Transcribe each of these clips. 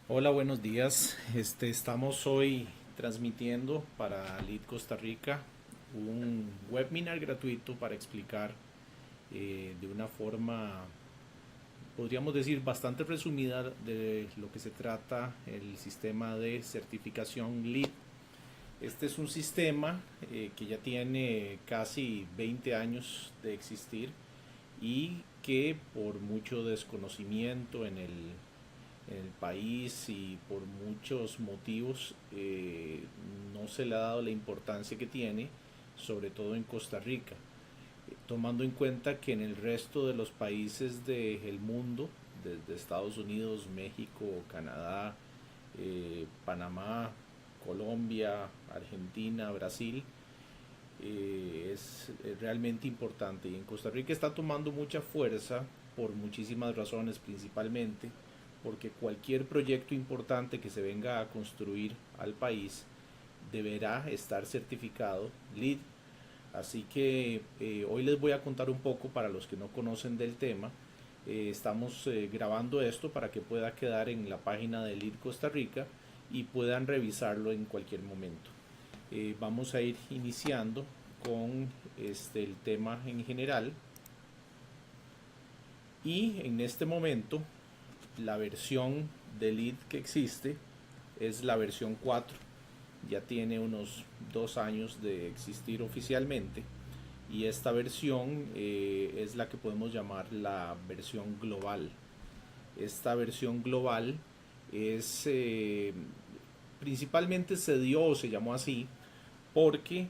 Hola, buenos días. Estamos hoy transmitiendo para LEED Costa Rica un webinar gratuito para explicar de una forma, podríamos decir, bastante resumida de lo que se trata el sistema de certificación LEED. Este es un sistema que ya tiene casi 20 años de existir y que por mucho desconocimiento en el país y por muchos motivos no se le ha dado la importancia que tiene, sobre todo en Costa Rica, tomando en cuenta que en el resto de los países del mundo, desde Estados Unidos, México, Canadá, Panamá, Colombia, Argentina, Brasil, es realmente importante y en Costa Rica está tomando mucha fuerza por muchísimas razones, principalmente porque cualquier proyecto importante que se venga a construir al país deberá estar certificado LEED. Así que hoy les voy a contar un poco para los que no conocen del tema. Estamos grabando esto para que pueda quedar en la página de LEED Costa Rica y puedan revisarlo en cualquier momento. Vamos a ir iniciando con el tema en general y en este momento la versión de LEED que existe es la versión 4. Ya tiene unos 2 años de existir oficialmente y esta versión es la que podemos llamar la versión global. Esta versión global es principalmente se dio o se llamó así porque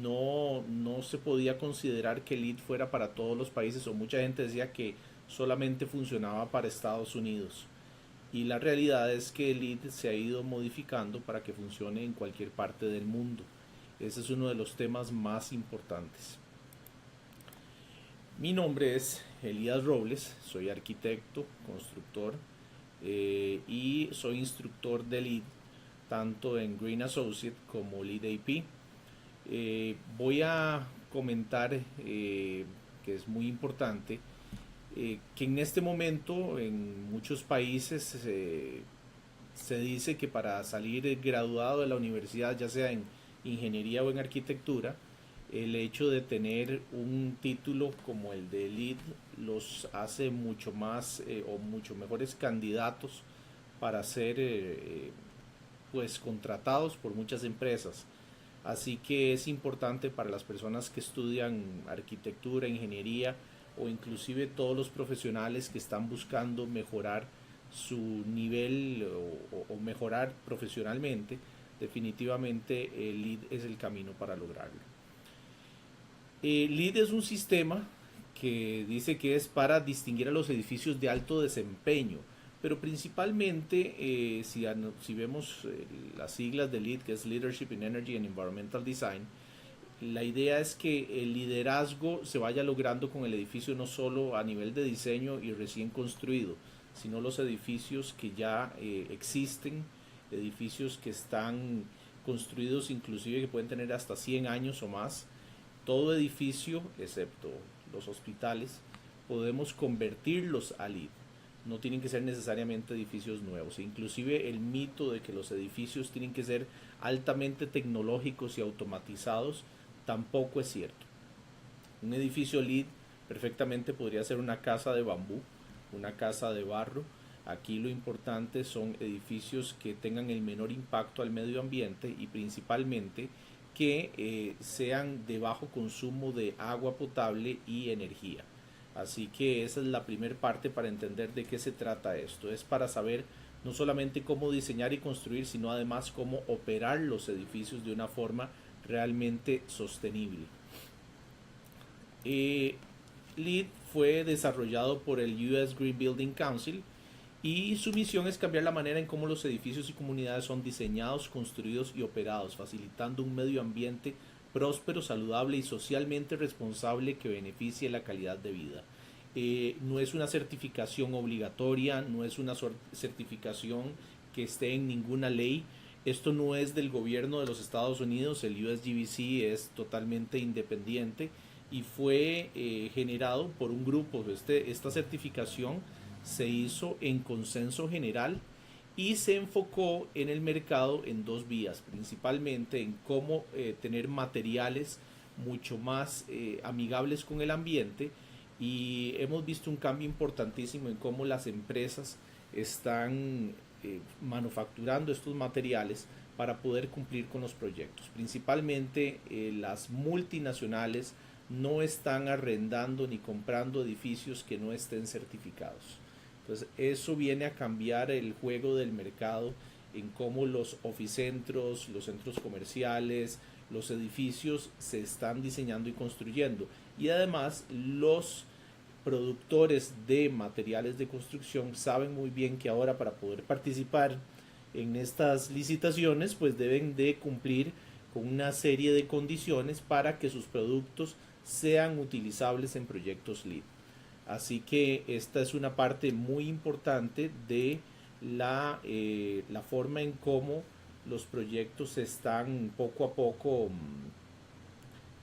no se podía considerar que el LEED fuera para todos los países, o mucha gente decía que solamente funcionaba para Estados Unidos. Y la realidad es que el LEED se ha ido modificando para que funcione en cualquier parte del mundo. Ese es uno de los temas más importantes. Mi nombre es Elías Robles, soy arquitecto, constructor y soy instructor de LEED tanto en Green Associate como LEED AP. Voy a comentar que es muy importante que en este momento en muchos países se dice que para salir graduado de la universidad, ya sea en ingeniería o en arquitectura, el hecho de tener un título como el de LEED los hace mucho más o mucho mejores candidatos para ser pues contratados por muchas empresas. Así que es importante para las personas que estudian arquitectura, ingeniería o inclusive todos los profesionales que están buscando mejorar su nivel o mejorar profesionalmente, definitivamente el LEED es el camino para lograrlo. LEED es un sistema que dice que es para distinguir a los edificios de alto desempeño, pero principalmente si vemos las siglas de LEED, que es Leadership in Energy and Environmental Design, la idea es que el liderazgo se vaya logrando con el edificio no solo a nivel de diseño y recién construido, sino los edificios que ya existen, edificios que están construidos inclusive que pueden tener hasta 100 años o más. Todo edificio, excepto los hospitales, podemos convertirlos a LEED. No tienen que ser necesariamente edificios nuevos. Inclusive el mito de que los edificios tienen que ser altamente tecnológicos y automatizados tampoco es cierto. Un edificio LEED perfectamente podría ser una casa de bambú, una casa de barro. Aquí lo importante son edificios que tengan el menor impacto al medio ambiente y principalmente que sean de bajo consumo de agua potable y energía. Así que esa es la primera parte para entender de qué se trata esto. Es para saber no solamente cómo diseñar y construir, sino además cómo operar los edificios de una forma realmente sostenible. LEED fue desarrollado por el US Green Building Council y su misión es cambiar la manera en cómo los edificios y comunidades son diseñados, construidos y operados, facilitando un medio ambiente próspero, saludable y socialmente responsable que beneficie la calidad de vida. No es una certificación obligatoria, no es una certificación que esté en ninguna ley. Esto no es del gobierno de los Estados Unidos, el USGBC es totalmente independiente y fue generado por un grupo. Esta certificación se hizo en consenso general y se enfocó en el mercado en dos vías, principalmente en cómo tener materiales mucho más amigables con el ambiente, y hemos visto un cambio importantísimo en cómo las empresas están manufacturando estos materiales para poder cumplir con los proyectos. Principalmente las multinacionales no están arrendando ni comprando edificios que no estén certificados. Entonces eso viene a cambiar el juego del mercado en cómo los oficentros, los centros comerciales, los edificios se están diseñando y construyendo. Y además los productores de materiales de construcción saben muy bien que ahora, para poder participar en estas licitaciones, pues deben de cumplir con una serie de condiciones para que sus productos sean utilizables en proyectos LEED. Así que esta es una parte muy importante de la forma en cómo los proyectos están poco a poco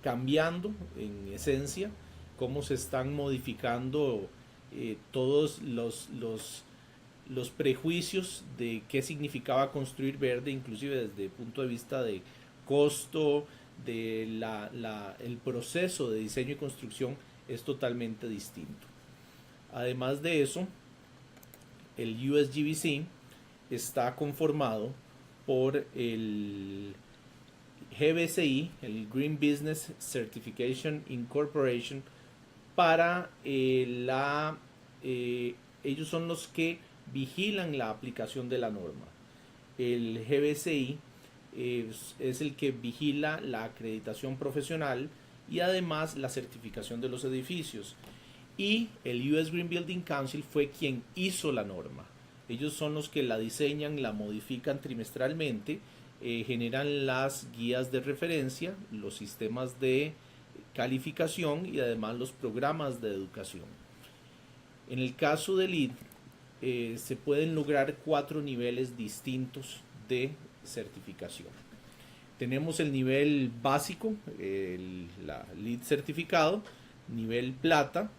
cambiando en esencia, cómo se están modificando todos los prejuicios de qué significaba construir verde, inclusive desde el punto de vista de costo, de el proceso de diseño y construcción es totalmente distinto. Además de eso, el USGBC está conformado por el GBCI, el Green Business Certification Incorporation, para ellos son los que vigilan la aplicación de la norma. El GBCI es el que vigila la acreditación profesional y además la certificación de los edificios. Y el US Green Building Council fue quien hizo la norma. Ellos son los que la diseñan, la modifican trimestralmente, generan las guías de referencia, los sistemas de calificación y además los programas de educación. En el caso de LEED, se pueden lograr 4 niveles distintos de certificación. Tenemos el nivel básico, la LEED certificado, nivel plata,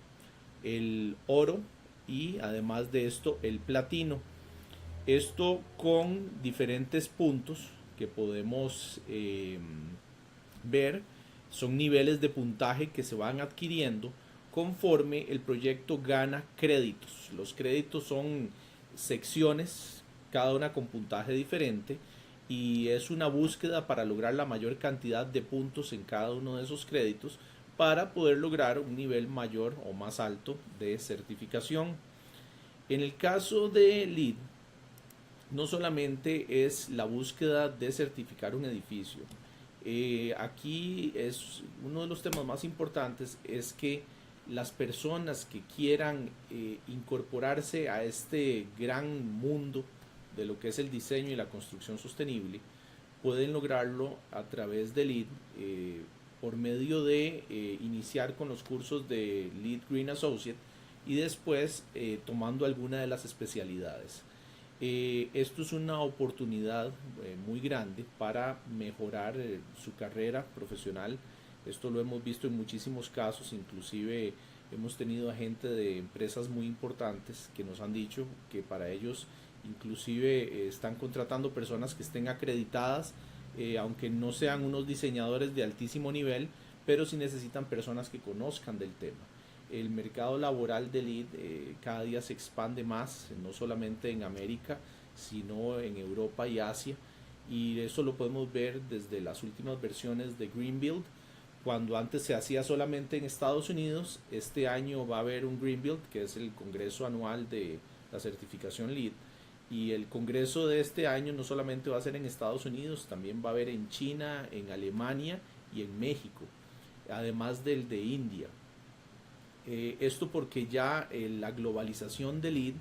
el oro y además de esto el platino. Esto con diferentes puntos que podemos ver. Son niveles de puntaje que se van adquiriendo conforme el proyecto gana créditos. Los créditos son secciones, cada una con puntaje diferente, y es una búsqueda para lograr la mayor cantidad de puntos en cada uno de esos créditos para poder lograr un nivel mayor o más alto de certificación. En el caso de LEED, no solamente es la búsqueda de certificar un edificio. Aquí es uno de los temas más importantes, es que las personas que quieran incorporarse a este gran mundo de lo que es el diseño y la construcción sostenible, pueden lograrlo a través de LEED, por medio de iniciar con los cursos de LEED Green Associate y después tomando alguna de las especialidades. Esto es una oportunidad muy grande para mejorar su carrera profesional. Esto lo hemos visto en muchísimos casos, inclusive hemos tenido a gente de empresas muy importantes que nos han dicho que para ellos inclusive están contratando personas que estén acreditadas, aunque no sean unos diseñadores de altísimo nivel, pero sí necesitan personas que conozcan del tema. El mercado laboral de LEED cada día se expande más, no solamente en América, sino en Europa y Asia, y eso lo podemos ver desde las últimas versiones de Green Build. Cuando antes se hacía solamente en Estados Unidos, este año va a haber un Green Build, que es el congreso anual de la certificación LEED, y el congreso de este año no solamente va a ser en Estados Unidos, también va a haber en China, en Alemania y en México, además del de India. Esto porque ya la globalización del LEED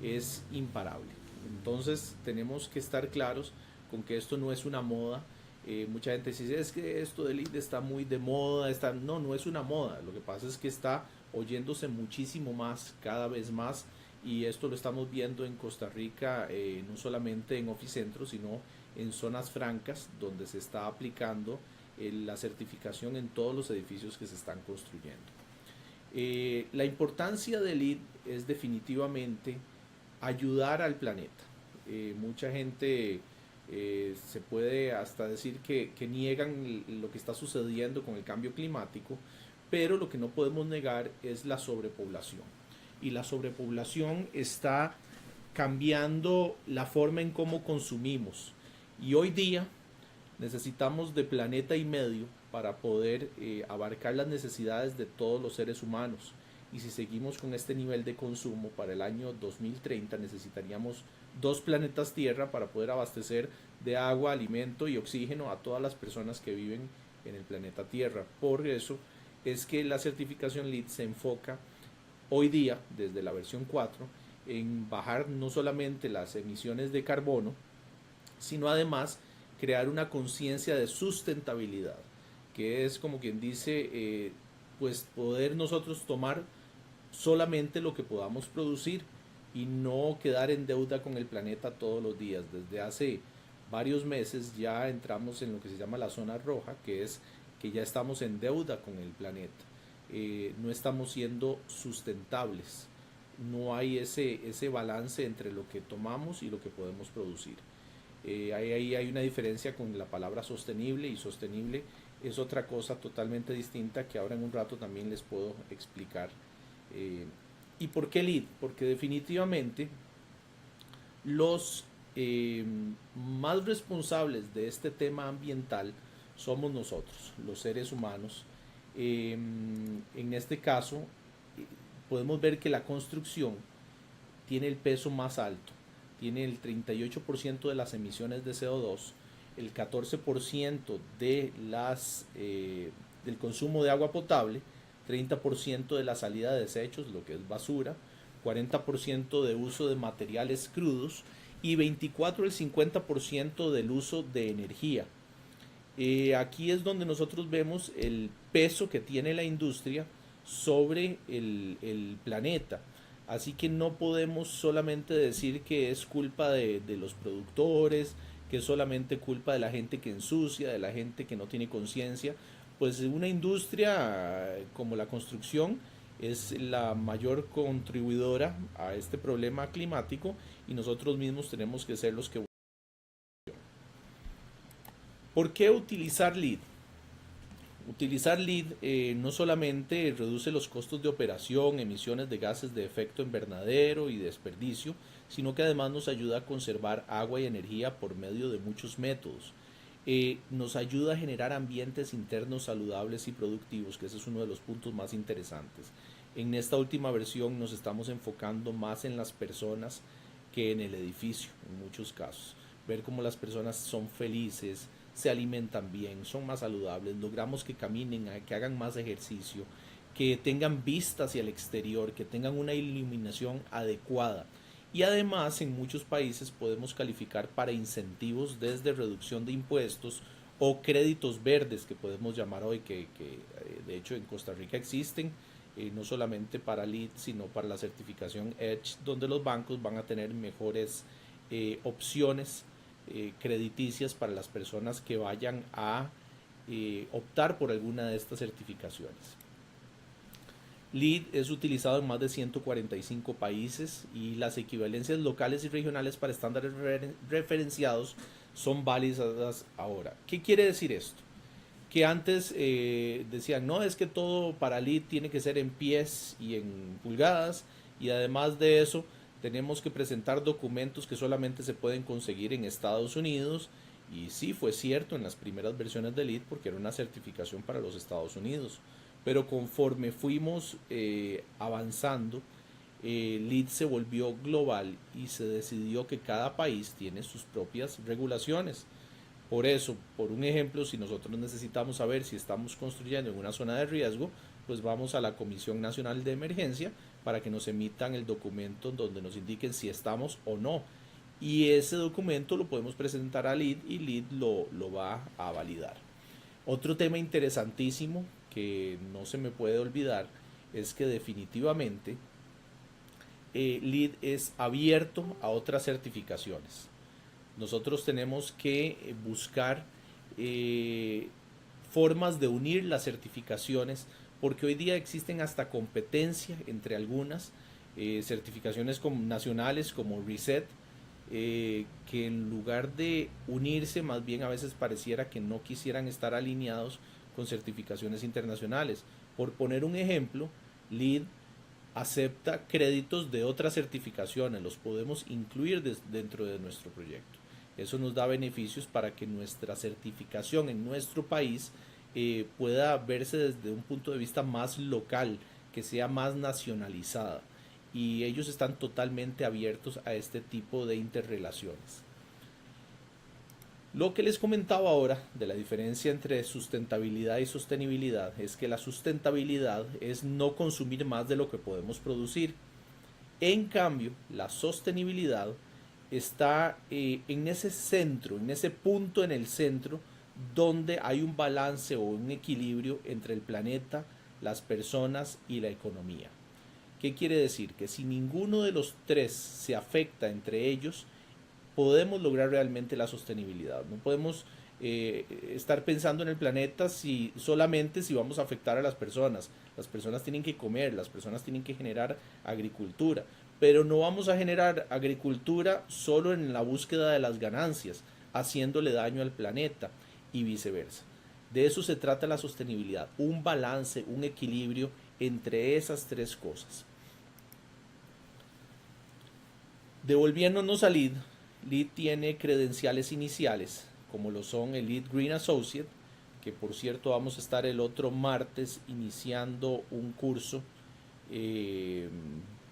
es imparable. Entonces tenemos que estar claros con que esto no es una moda. Mucha gente dice, es que esto del LEED está muy de moda. No, no es una moda. Lo que pasa es que está oyéndose muchísimo más, cada vez más. Y esto lo estamos viendo en Costa Rica, no solamente en oficentros, sino en zonas francas, donde se está aplicando la certificación en todos los edificios que se están construyendo. La importancia del LEED es definitivamente ayudar al planeta. mucha gente se puede hasta decir que niegan lo que está sucediendo con el cambio climático, pero lo que no podemos negar es la sobrepoblación. Y la sobrepoblación está cambiando la forma en cómo consumimos. Y hoy día necesitamos de planeta y medio para poder abarcar las necesidades de todos los seres humanos. Y si seguimos con este nivel de consumo para el año 2030 necesitaríamos 2 planetas Tierra para poder abastecer de agua, alimento y oxígeno a todas las personas que viven en el planeta Tierra. Por eso es que la certificación LEED se enfoca hoy día, desde la versión 4, en bajar no solamente las emisiones de carbono, sino además crear una conciencia de sustentabilidad, que es como quien dice, pues poder nosotros tomar solamente lo que podamos producir y no quedar en deuda con el planeta todos los días. Desde hace varios meses ya entramos en lo que se llama la zona roja, que es que ya estamos en deuda con el planeta. No estamos siendo sustentables, no hay ese balance entre lo que tomamos y lo que podemos producir. Ahí hay una diferencia con la palabra sostenible, y sostenible es otra cosa totalmente distinta que ahora en un rato también les puedo explicar. ¿Y por qué LEED? Porque definitivamente los más responsables de este tema ambiental somos nosotros, los seres humanos. En este caso, podemos ver que la construcción tiene el peso más alto, tiene el 38% de las emisiones de CO2, el 14% del consumo de agua potable, 30% de la salida de desechos, lo que es basura, 40% de uso de materiales crudos y 24 el 50% del uso de energía. Aquí es donde nosotros vemos el peso que tiene la industria sobre el planeta. Así que no podemos solamente decir que es culpa de los productores, que es solamente culpa de la gente que ensucia, de la gente que no tiene conciencia. Pues una industria como la construcción es la mayor contribuidora a este problema climático y nosotros mismos tenemos que ser los que... ¿Por qué utilizar LEED? Utilizar LEED no solamente reduce los costos de operación, emisiones de gases de efecto invernadero y desperdicio, sino que además nos ayuda a conservar agua y energía por medio de muchos métodos. Nos ayuda a generar ambientes internos saludables y productivos, que ese es uno de los puntos más interesantes. En esta última versión nos estamos enfocando más en las personas que en el edificio, en muchos casos. Ver cómo las personas son felices, se alimentan bien, son más saludables, logramos que caminen, que hagan más ejercicio, que tengan vista hacia el exterior, que tengan una iluminación adecuada. Y además en muchos países podemos calificar para incentivos desde reducción de impuestos o créditos verdes que podemos llamar hoy, que de hecho en Costa Rica existen, no solamente para LEED sino para la certificación EDGE, donde los bancos van a tener mejores opciones crediticias para las personas que vayan a optar por alguna de estas certificaciones. LEED es utilizado en más de 145 países y las equivalencias locales y regionales para estándares referenciados son válidas ahora. ¿Qué quiere decir esto? Que antes decían, no, es que todo para LEED tiene que ser en pies y en pulgadas, y además de eso tenemos que presentar documentos que solamente se pueden conseguir en Estados Unidos. Y sí, fue cierto en las primeras versiones de LEED porque era una certificación para los Estados Unidos, pero conforme fuimos avanzando, LEED se volvió global y se decidió que cada país tiene sus propias regulaciones. Por eso, por un ejemplo, si nosotros necesitamos saber si estamos construyendo en una zona de riesgo, pues vamos a la Comisión Nacional de Emergencia para que nos emitan el documento donde nos indiquen si estamos o no. Y ese documento lo podemos presentar a LEED y LEED lo va a validar. Otro tema interesantísimo que no se me puede olvidar es que definitivamente LEED es abierto a otras certificaciones. Nosotros tenemos que buscar formas de unir las certificaciones, porque hoy día existen hasta competencia entre algunas certificaciones nacionales como RESET, que en lugar de unirse, más bien a veces pareciera que no quisieran estar alineados con certificaciones internacionales. Por poner un ejemplo, LEED acepta créditos de otras certificaciones, los podemos incluir dentro de nuestro proyecto. Eso nos da beneficios para que nuestra certificación en nuestro país pueda verse desde un punto de vista más local, que sea más nacionalizada. Y ellos están totalmente abiertos a este tipo de interrelaciones. Lo que les comentaba ahora de la diferencia entre sustentabilidad y sostenibilidad es que la sustentabilidad es no consumir más de lo que podemos producir. En cambio, la sostenibilidad está en ese centro, en ese punto en el centro donde hay un balance o un equilibrio entre el planeta, las personas y la economía. ¿Qué quiere decir? Que si ninguno de los tres se afecta entre ellos, podemos lograr realmente la sostenibilidad. No podemos estar pensando en el planeta solamente si vamos a afectar a las personas. Las personas tienen que comer, las personas tienen que generar agricultura, pero no vamos a generar agricultura solo en la búsqueda de las ganancias, haciéndole daño al planeta y viceversa. De eso se trata la sostenibilidad, un balance, un equilibrio entre esas tres cosas. Devolviéndonos a LEED, LEED tiene credenciales iniciales, como lo son el LEED Green Associate, que por cierto vamos a estar el otro martes iniciando un curso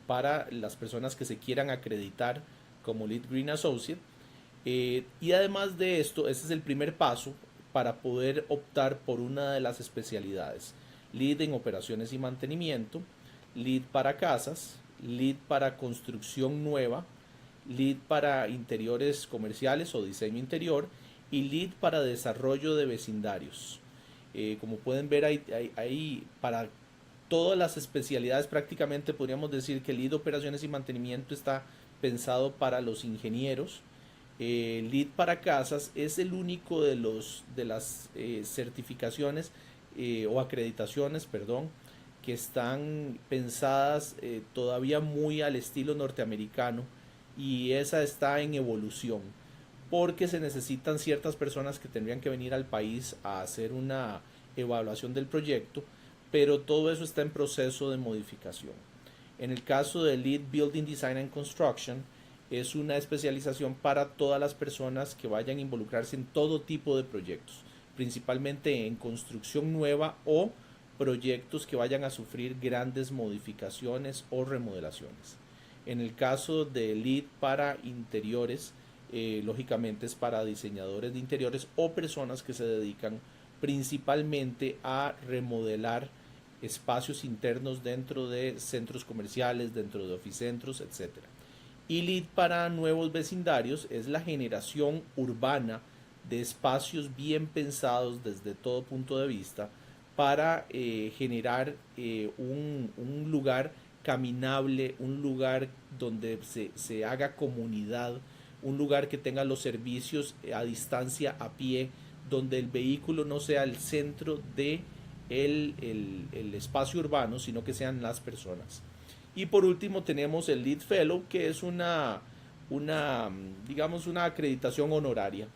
para las personas que se quieran acreditar como LEED Green Associate. Y además de esto, este es el primer paso para poder optar por una de las especialidades. LEED en operaciones y mantenimiento, LEED para casas, LEED para construcción nueva, LEED para interiores comerciales o diseño interior y LEED para desarrollo de vecindarios. Como pueden ver, hay para todas las especialidades prácticamente podríamos decir que LEED operaciones y mantenimiento está pensado para los ingenieros. LEED para casas es el único de las certificaciones o acreditaciones, perdón, que están pensadas todavía muy al estilo norteamericano, y esa está en evolución porque se necesitan ciertas personas que tendrían que venir al país a hacer una evaluación del proyecto, pero todo eso está en proceso de modificación. En el caso de LEED Building Design and Construction, es una especialización para todas las personas que vayan a involucrarse en todo tipo de proyectos, principalmente en construcción nueva o proyectos que vayan a sufrir grandes modificaciones o remodelaciones. En el caso de LEED para interiores, lógicamente es para diseñadores de interiores o personas que se dedican principalmente a remodelar espacios internos dentro de centros comerciales, dentro de oficentros, etc. Y LEED para nuevos vecindarios es la generación urbana de espacios bien pensados desde todo punto de vista para generar un lugar caminable, un lugar donde se haga comunidad, un lugar que tenga los servicios a distancia a pie, donde el vehículo no sea el centro de el espacio urbano, sino que sean las personas. Y por último tenemos el LEED Fellow, que es digamos, una acreditación honoraria.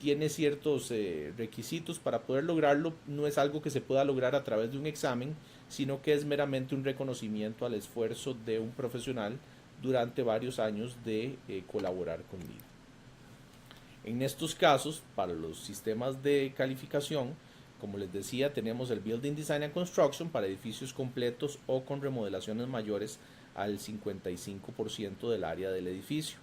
Tiene ciertos requisitos para poder lograrlo. No es algo que se pueda lograr a través de un examen, sino que es meramente un reconocimiento al esfuerzo de un profesional durante varios años de colaborar con LEED. En estos casos, para los sistemas de calificación, como les decía, tenemos el Building Design and Construction para edificios completos o con remodelaciones mayores al 55% del área del edificio.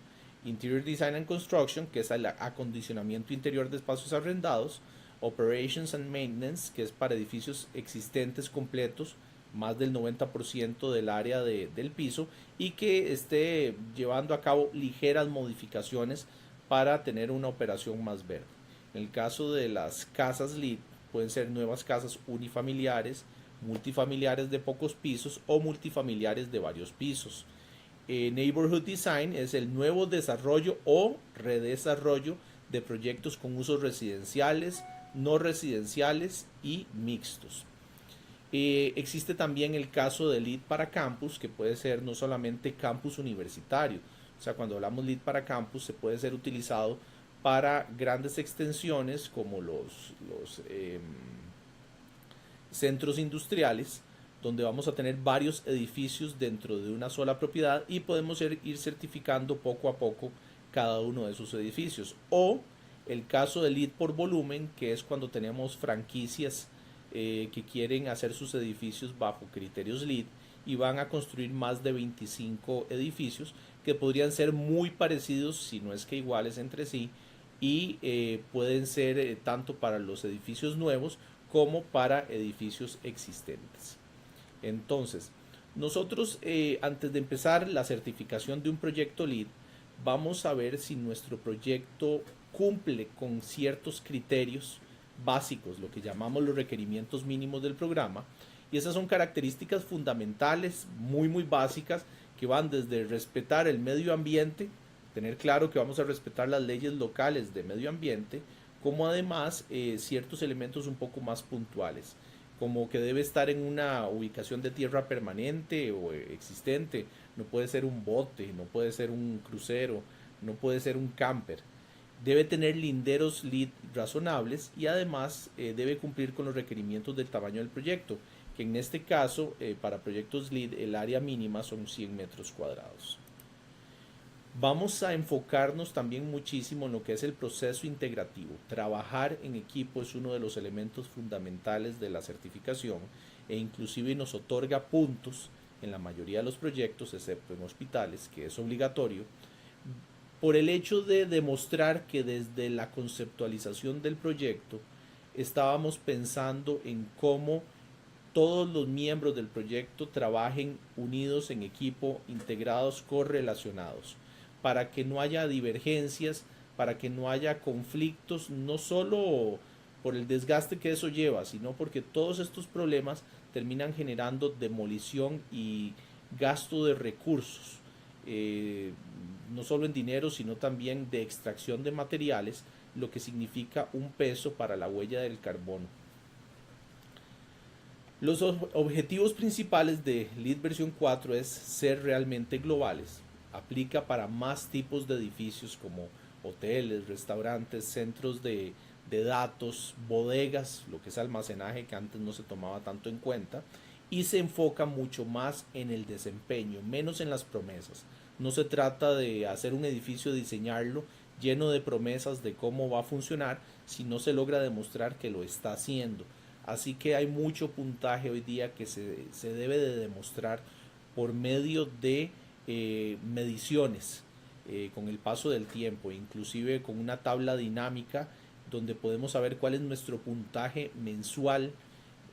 Interior Design and Construction, que es el acondicionamiento interior de espacios arrendados. Operations and Maintenance, que es para edificios existentes completos, más del 90% del área del piso, y que esté llevando a cabo ligeras modificaciones para tener una operación más verde. En el caso de las casas LEED, pueden ser nuevas casas unifamiliares, multifamiliares de pocos pisos o multifamiliares de varios pisos. Neighborhood Design es el nuevo desarrollo o redesarrollo de proyectos con usos residenciales, no residenciales y mixtos. Existe también el caso de LEED para campus, que puede ser no solamente campus universitario, O sea, cuando hablamos Lead para Campus, se puede ser utilizado para grandes extensiones como los centros industriales, donde vamos a tener varios edificios dentro de una sola propiedad y podemos ir certificando poco a poco cada uno de esos edificios. O el caso de Lead por volumen, que es cuando tenemos franquicias que quieren hacer sus edificios bajo criterios Lead y van a construir más de 25 edificios que podrían ser muy parecidos, si no es que iguales entre sí, y pueden ser tanto para los edificios nuevos como para edificios existentes. Entonces, nosotros antes de empezar la certificación de un proyecto Lead, vamos a ver si nuestro proyecto cumple con ciertos criterios básicos, lo que llamamos los requerimientos mínimos del programa, y esas son características fundamentales, muy básicas, que van desde respetar el medio ambiente, tener claro que vamos a respetar las leyes locales de medio ambiente, como además ciertos elementos un poco más puntuales, como que debe estar en una ubicación de tierra permanente o existente, no puede ser un bote, no puede ser un crucero, no puede ser un camper. Debe tener linderos Lead razonables y además debe cumplir con los requerimientos del tamaño del proyecto, que en este caso para proyectos Lead el área mínima son 100 metros cuadrados. Vamos a enfocarnos también muchísimo en lo que es el proceso integrativo. Trabajar en equipo es uno de los elementos fundamentales de la certificación e inclusive nos otorga puntos en la mayoría de los proyectos, excepto en hospitales, que es obligatorio, por el hecho de demostrar que desde la conceptualización del proyecto estábamos pensando en cómo todos los miembros del proyecto trabajen unidos en equipo, integrados, correlacionados, para que no haya divergencias, para que no haya conflictos, no solo por el desgaste que eso lleva, sino porque todos estos problemas terminan generando demolición y gasto de recursos, no solo en dinero, sino también de extracción de materiales, lo que significa un peso para la huella del carbono. Los objetivos principales de Lead versión 4 es ser realmente globales. Aplica para más tipos de edificios como hoteles, restaurantes, centros de datos, bodegas, lo que es almacenaje que antes no se tomaba tanto en cuenta, y se enfoca mucho más en el desempeño, menos en las promesas. No se trata de hacer un edificio, diseñarlo lleno de promesas de cómo va a funcionar, si no se logra demostrar que lo está haciendo. Así que hay mucho puntaje hoy día que se debe de demostrar por medio de mediciones con el paso del tiempo, inclusive con una tabla dinámica donde podemos saber cuál es nuestro puntaje mensual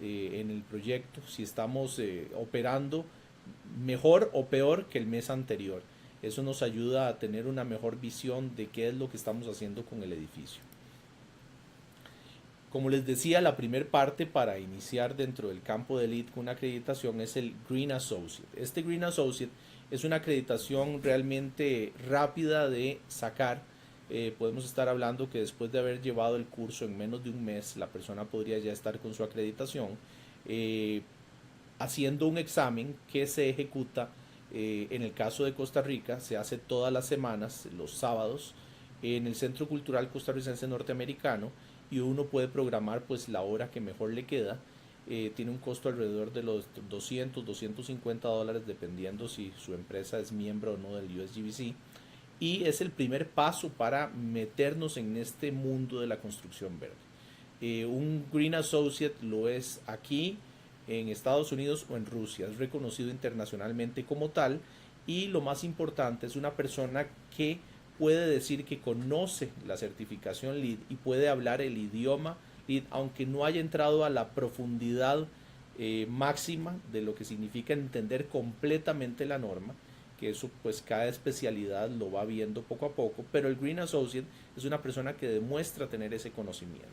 en el proyecto, si estamos operando mejor o peor que el mes anterior. Eso nos ayuda a tener una mejor visión de qué es lo que estamos haciendo con el edificio. Como les decía, la primera parte para iniciar dentro del campo de Lead con una acreditación es el Green Associate. Este Green Associate es una acreditación realmente rápida de sacar. Podemos estar hablando que después de haber llevado el curso en menos de un mes, la persona podría ya estar con su acreditación, haciendo un examen que se ejecuta, en el caso de Costa Rica, se hace todas las semanas, los sábados, en el Centro Cultural Costarricense Norteamericano, y uno puede programar pues la hora que mejor le queda. Tiene un costo alrededor de los $200-250 dependiendo si su empresa es miembro o no del USGBC, y es el primer paso para meternos en este mundo de la construcción verde. Un Green Associate lo es aquí en Estados Unidos o en Rusia, es reconocido internacionalmente como tal, y lo más importante es una persona que puede decir que conoce la certificación Lead y puede hablar el idioma Lead, aunque no haya entrado a la profundidad máxima de lo que significa entender completamente la norma, que eso pues cada especialidad lo va viendo poco a poco, pero el Green Associate es una persona que demuestra tener ese conocimiento.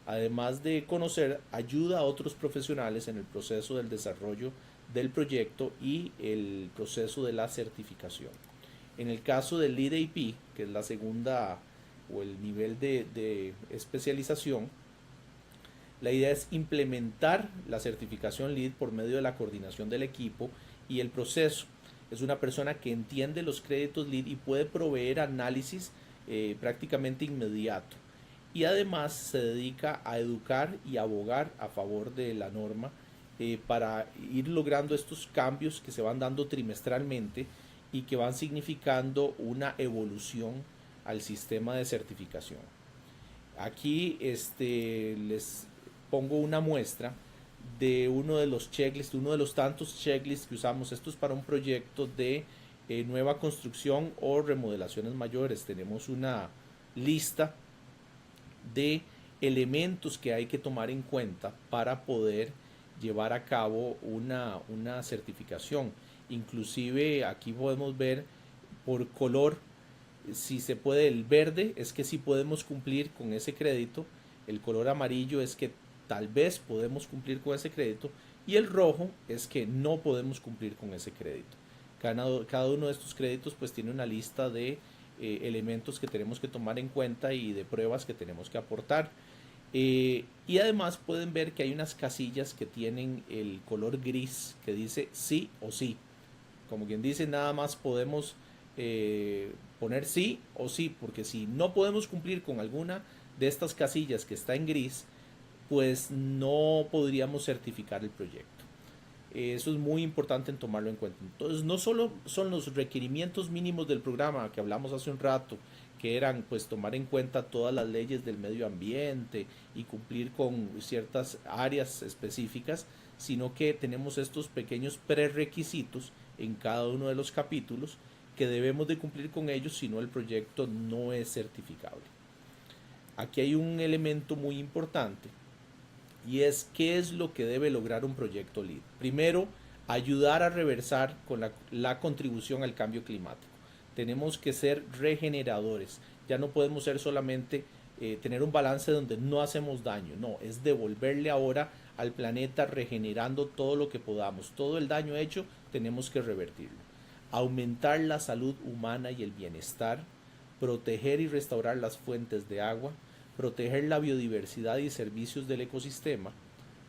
Además de conocer, ayuda a otros profesionales en el proceso del desarrollo del proyecto y el proceso de la certificación. En el caso del Lead AP, que es la segunda o el nivel de especialización, la idea es implementar la certificación Lead por medio de la coordinación del equipo y el proceso. es una persona que entiende los créditos LEED y puede proveer análisis prácticamente inmediato. Y además se dedica a educar y abogar a favor de la norma para ir logrando estos cambios que se van dando trimestralmente y que van significando una evolución al sistema de certificación. Aquí les pongo una muestra de uno de los checklists, uno de los tantos checklists que usamos. Esto es para un proyecto de nueva construcción o remodelaciones mayores. Tenemos una lista de elementos que hay que tomar en cuenta para poder llevar a cabo una certificación. Inclusive aquí podemos ver por color, si se puede. El verde es que sí podemos cumplir con ese crédito, el color amarillo es que tal vez podemos cumplir con ese crédito y el rojo es que no podemos cumplir con ese crédito. Cada uno de estos créditos pues tiene una lista de elementos que tenemos que tomar en cuenta y de pruebas que tenemos que aportar. Y además pueden ver que hay unas casillas que tienen el color gris que dice sí o sí. Como quien dice, nada más podemos poner sí o sí, porque si no podemos cumplir con alguna de estas casillas que está en gris, pues no podríamos certificar el proyecto. Eso es muy importante en tomarlo en cuenta. Entonces, no solo son los requerimientos mínimos del programa que hablamos hace un rato, que eran pues tomar en cuenta todas las leyes del medio ambiente y cumplir con ciertas áreas específicas, sino que tenemos estos pequeños prerequisitos en cada uno de los capítulos que debemos de cumplir con ellos, si no el proyecto no es certificable. Aquí hay un elemento muy importante y es qué es lo que debe lograr un proyecto LEED. Primero, ayudar a reversar con la contribución al cambio climático. Tenemos que ser regeneradores. Ya no podemos ser solamente tener un balance donde no hacemos daño. No, es devolverle ahora al planeta regenerando todo lo que podamos. Todo el daño hecho tenemos que revertirlo. Aumentar la salud humana y el bienestar. Proteger y restaurar las fuentes de agua. Proteger la biodiversidad y servicios del ecosistema.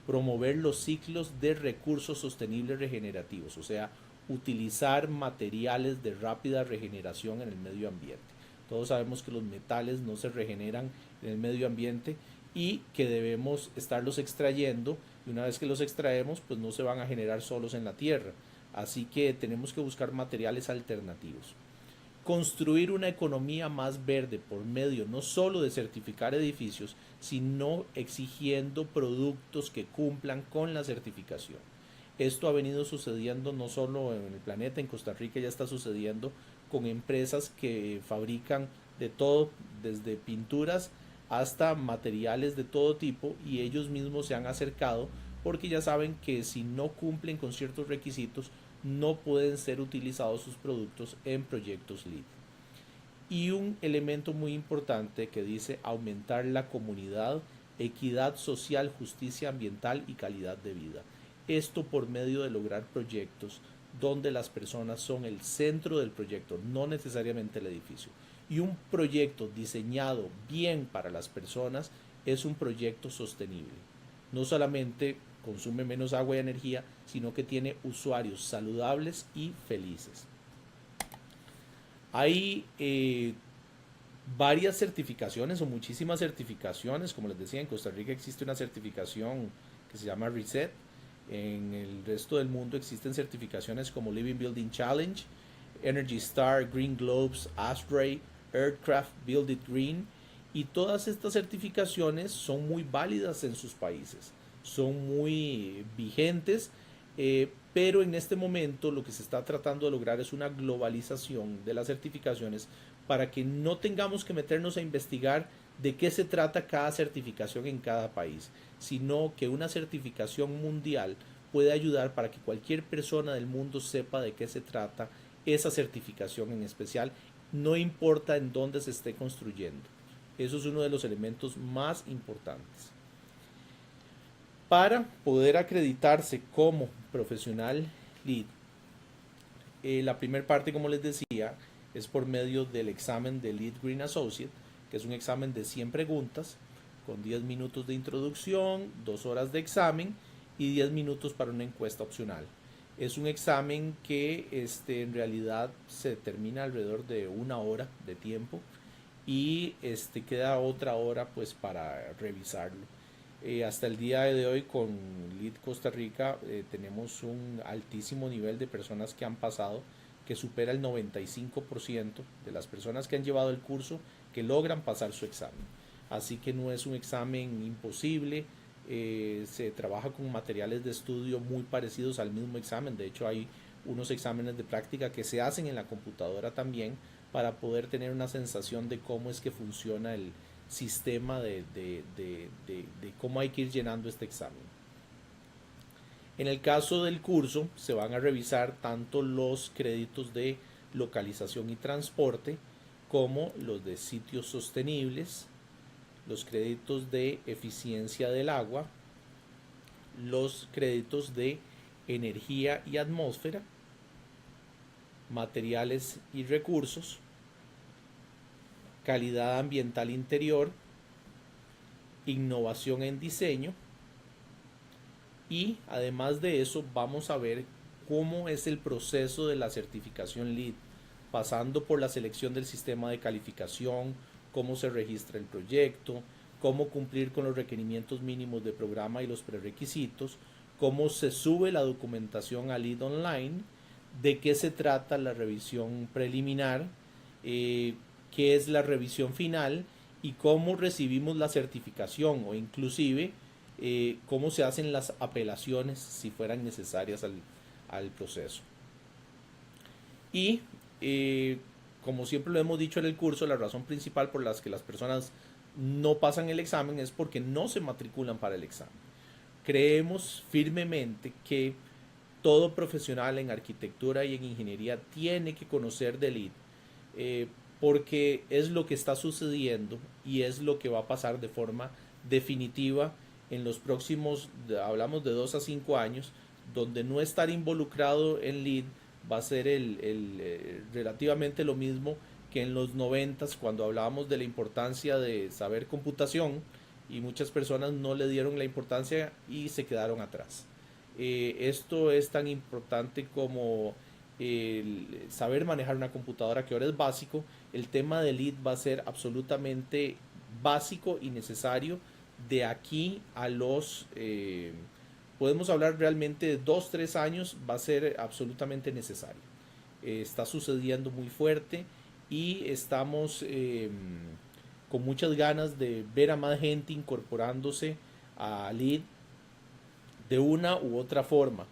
Promover los ciclos de recursos sostenibles regenerativos, o sea, utilizar materiales de rápida regeneración en el medio ambiente. Todos sabemos que los metales no se regeneran en el medio ambiente y que debemos estarlos extrayendo, y una vez que los extraemos pues no se van a generar solos en la tierra, así que tenemos que buscar materiales alternativos. Construir una economía más verde por medio no solo de certificar edificios, sino exigiendo productos que cumplan con la certificación. Esto ha venido sucediendo no solo en el planeta, en Costa Rica ya está sucediendo con empresas que fabrican de todo, desde pinturas hasta materiales de todo tipo, y ellos mismos se han acercado porque ya saben que si no cumplen con ciertos requisitos no pueden ser utilizados sus productos en proyectos LEED. Y un elemento muy importante que dice aumentar la comunidad, equidad social, justicia ambiental y calidad de vida. Esto por medio de lograr proyectos donde las personas son el centro del proyecto, no necesariamente el edificio. Y un proyecto diseñado bien para las personas es un proyecto sostenible. No solamente consume menos agua y energía, sino que tiene usuarios saludables y felices. Hay varias certificaciones o muchísimas certificaciones. Como les decía, en Costa Rica existe una certificación que se llama Reset. En el resto del mundo existen certificaciones como Living Building Challenge, Energy Star, Green Globes, ASHRAE, Earthcraft, Build It Green, y todas estas certificaciones son muy válidas en sus países, son muy vigentes, pero en este momento lo que se está tratando de lograr es una globalización de las certificaciones para que no tengamos que meternos a investigar de qué se trata cada certificación en cada país, sino que una certificación mundial puede ayudar para que cualquier persona del mundo sepa de qué se trata esa certificación en especial, no importa en dónde se esté construyendo. Eso es uno de los elementos más importantes. Para poder acreditarse como profesional LEED, la primera parte, como les decía, es por medio del examen de LEED Green Associate, que es un examen de 100 preguntas, con 10 minutos de introducción, 2 horas de examen y 10 minutos para una encuesta opcional. Es un examen que en realidad se termina alrededor de 1 hora de tiempo y queda otra hora pues para revisarlo. Hasta el día de hoy con LEED Costa Rica tenemos un altísimo nivel de personas que han pasado, que supera el 95% de las personas que han llevado el curso que logran pasar su examen. Así que no es un examen imposible, se trabaja con materiales de estudio muy parecidos al mismo examen. De hecho hay unos exámenes de práctica que se hacen en la computadora también para poder tener una sensación de cómo es que funciona el sistema de cómo hay que ir llenando este examen. En el caso del curso se van a revisar tanto los créditos de localización y transporte como los de sitios sostenibles, los créditos de eficiencia del agua, los créditos de energía y atmósfera, materiales y recursos, calidad ambiental interior, innovación en diseño, y además de eso vamos a ver cómo es el proceso de la certificación LEED, pasando por la selección del sistema de calificación, cómo se registra el proyecto, cómo cumplir con los requerimientos mínimos de programa y los prerequisitos, cómo se sube la documentación a LEED Online, de qué se trata la revisión preliminar, qué es la revisión final y cómo recibimos la certificación, o inclusive cómo se hacen las apelaciones si fueran necesarias al proceso. Y como siempre lo hemos dicho en el curso, la razón principal por las que las personas no pasan el examen es porque no se matriculan para el examen. Creemos firmemente que todo profesional en arquitectura y en ingeniería tiene que conocer de LEED, porque es lo que está sucediendo y es lo que va a pasar de forma definitiva en los próximos, hablamos de 2 a 5 años, donde no estar involucrado en LEED va a ser relativamente lo mismo que en los 90s, cuando hablábamos de la importancia de saber computación y muchas personas no le dieron la importancia y se quedaron atrás. Esto es tan importante como el saber manejar una computadora, que ahora es básico. El tema de LEED va a ser absolutamente básico y necesario de aquí a podemos hablar realmente de 2-3 años, va a ser absolutamente necesario. Está sucediendo muy fuerte y estamos con muchas ganas de ver a más gente incorporándose a LEED de una u otra forma.